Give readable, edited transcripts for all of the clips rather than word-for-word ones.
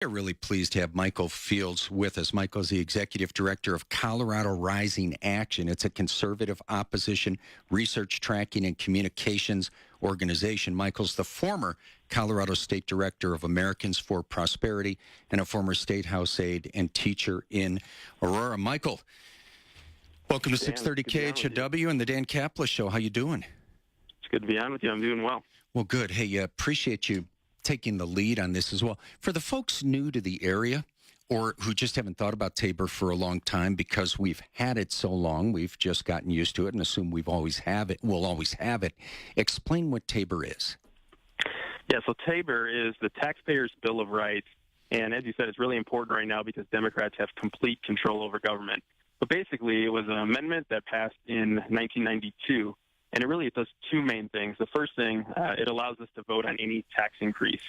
We're really pleased to have Michael Fields with us. Michael's the executive director of Colorado Rising Action. It's a conservative opposition research, tracking, and communications organization. Michael's the former Colorado State Director of Americans for Prosperity and a former state house aide and teacher in Aurora. Michael, welcome to Dan, 630 KHOW and the Dan Caplis Show. How you doing? It's good to be on with you. I'm doing well. Well, good. Hey, appreciate you taking the lead on this as well. For the folks new to the area or who just haven't thought about Tabor for a long time because we've had it so long, we've just gotten used to it and assume we'll always have it. Explain what Tabor is. Yeah, so Tabor is the Taxpayers' Bill of Rights. And as you said, it's really important right now because Democrats have complete control over government. But basically, it was an amendment that passed in 1992. And it does two main things. The first thing, it allows us to vote on any tax increase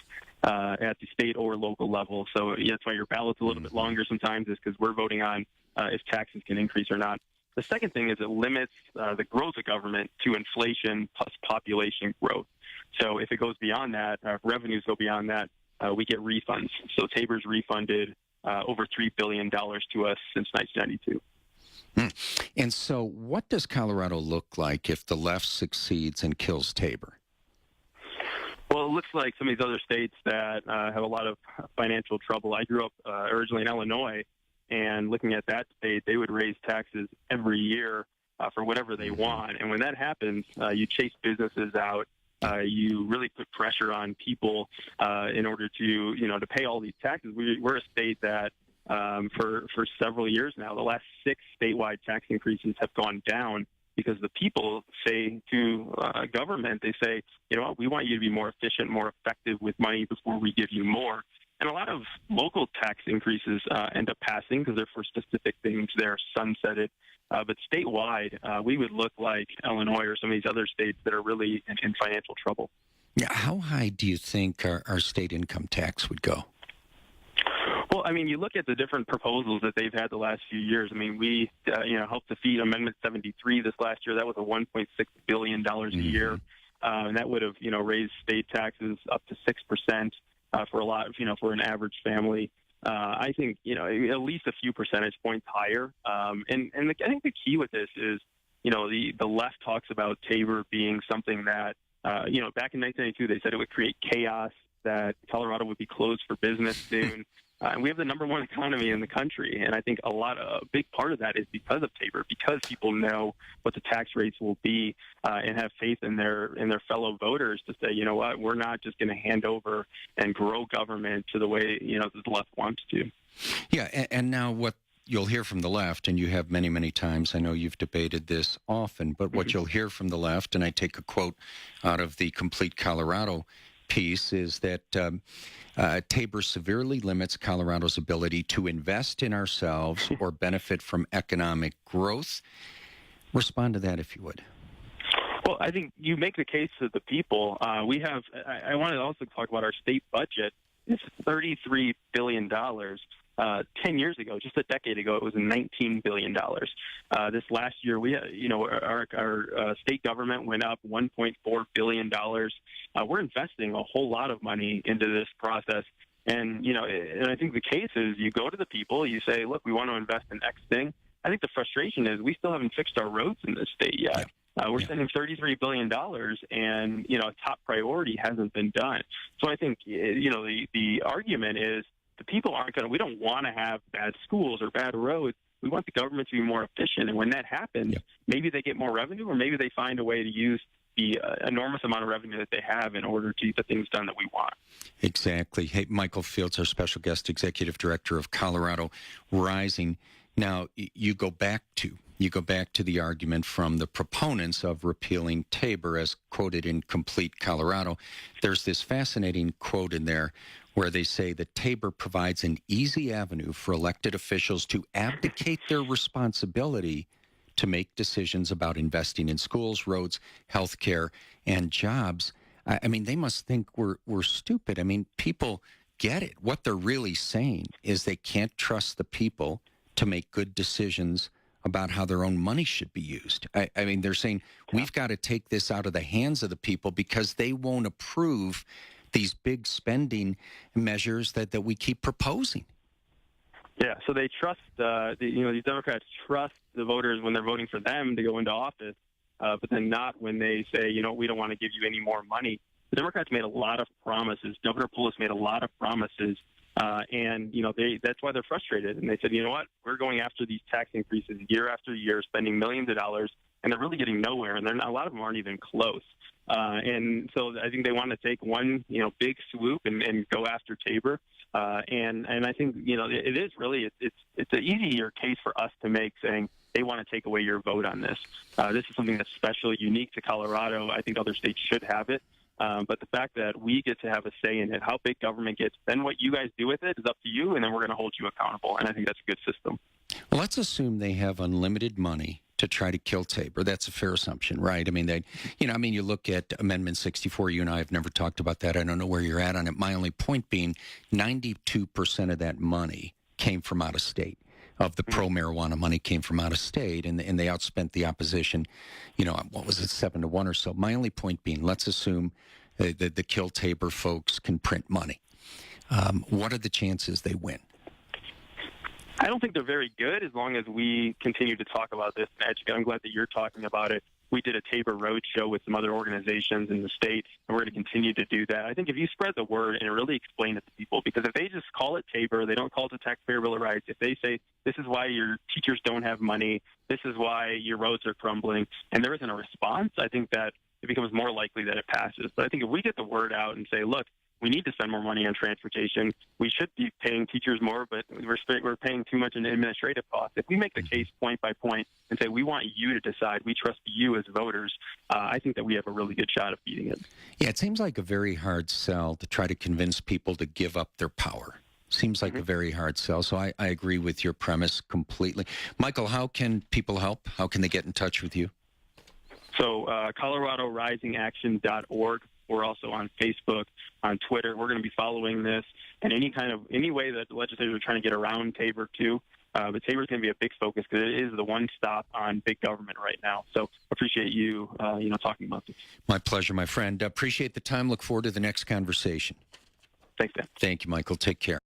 at the state or local level. So that's why your ballot's a little bit longer sometimes, is because we're voting on if taxes can increase or not. The second thing is it limits the growth of government to inflation plus population growth. So if it goes beyond that, if revenues go beyond that, we get refunds. So Tabor's refunded over $3 billion to us since 1992. And so what does Colorado look like if the left succeeds and kills Tabor? Well, it looks like some of these other states that have a lot of financial trouble. I grew up originally in Illinois, and looking at that state, they would raise taxes every year for whatever they want. And when that happens, you chase businesses out. You really put pressure on people in order to pay all these taxes. We're a state that for several years now, the last 6 statewide tax increases have gone down because the people say to government, they say, we want you to be more efficient, more effective with money before we give you more. And a lot of local tax increases end up passing because they're for specific things. They're sunsetted. But statewide, we would look like Illinois or some of these other states that are really in financial trouble. Yeah, how high do you think our state income tax would go? Well, I mean, you look at the different proposals that they've had the last few years. I mean, we, helped defeat Amendment 73 this last year. That was a $1.6 billion a year. And that would have, raised state taxes up to 6% for a lot of, for an average family. I think, at least a few percentage points higher. I think the key with this is, the left talks about Tabor being something that, back in 1992, they said it would create chaos, that Colorado would be closed for business soon. And we have the number one economy in the country. And I think a big part of that is because of Tabor, because people know what the tax rates will be and have faith in their fellow voters to say, you know what, we're not just going to hand over and grow government to the way, the left wants to. Yeah. And now what you'll hear from the left, and you have many, many times, I know you've debated this often, but what you'll hear from the left, and I take a quote out of the Complete Colorado piece, is that Tabor severely limits Colorado's ability to invest in ourselves or benefit from economic growth. Respond to that, if you would. Well, I think you make the case to the people. I want to also talk about our state budget. It's $33 billion. 10 years ago, just a decade ago, it was $19 billion. This last year, our state government went up $1.4 billion. We're investing a whole lot of money into this process. And I think the case is you go to the people, you say, look, we want to invest in X thing. I think the frustration is we still haven't fixed our roads in this state yet. We're spending $33 billion, and, a top priority hasn't been done. So I think, the argument is, the people we don't want to have bad schools or bad roads. We want the government to be more efficient. And when that happens, maybe they get more revenue, or maybe they find a way to use the enormous amount of revenue that they have in order to get the things done that we want. Exactly. Hey, Michael Fields, our special guest executive director of Colorado Rising. Now, you go back to the argument from the proponents of repealing Tabor as quoted in Complete Colorado. There's this fascinating quote in there where they say that Tabor provides an easy avenue for elected officials to abdicate their responsibility to make decisions about investing in schools, roads, health care, and jobs. I mean, they must think we're stupid. I mean, people get it. What they're really saying is they can't trust the people to make good decisions about how their own money should be used. I mean, they're saying we've got to take this out of the hands of the people because they won't approve these big spending measures that we keep proposing. Yeah, so they trust, these Democrats trust the voters when they're voting for them to go into office, but then not when they say, we don't want to give you any more money. The Democrats made a lot of promises. Governor Polis made a lot of promises, and that's why they're frustrated. And they said, you know what, we're going after these tax increases year after year, spending millions of dollars, and they're really getting nowhere. And a lot of them aren't even close. And so I think they want to take one, big swoop and go after Tabor. And I think, it is really, it's an easier case for us to make, saying they want to take away your vote on this. This is something that's especially unique to Colorado. I think other states should have it. But the fact that we get to have a say in it, how big government gets, then what you guys do with it is up to you, and then we're going to hold you accountable. And I think that's a good system. Well, let's assume they have unlimited money to try to kill Tabor. That's a fair assumption, right? I mean, you look at Amendment 64. You and I have never talked about that. I don't know where you're at on it. My only point being 92% of that money came from out of state. Of the pro-marijuana money came from out of state, and they outspent the opposition, what was it, 7-1 or so. My only point being, let's assume that the Kill Tabor folks can print money. What are the chances they win? I don't think they're very good as long as we continue to talk about this. I'm glad that you're talking about it. We did a Tabor Road show with some other organizations in the state, and we're going to continue to do that. I think if you spread the word and really explain it to people, because if they just call it Tabor, they don't call it the Taxpayer Bill of Rights, if they say this is why your teachers don't have money, this is why your roads are crumbling, and there isn't a response, I think that it becomes more likely that it passes. But I think if we get the word out and say, look, we need to spend more money on transportation. We should be paying teachers more, but we're paying too much in administrative costs. If we make the case point by point and say we want you to decide, we trust you as voters, I think that we have a really good shot of beating it. Yeah, it seems like a very hard sell to try to convince people to give up their power. Seems like a very hard sell. So I agree with your premise completely. Michael, how can people help? How can they get in touch with you? So ColoradoRisingAction.org. We're also on Facebook, on Twitter. We're going to be following this, and any way that the legislators are trying to get around Tabor too. But Tabor is going to be a big focus because it is the one stop on big government right now. So appreciate you, talking about this. My pleasure, my friend. Appreciate the time. Look forward to the next conversation. Thanks, Dan. Thank you, Michael. Take care.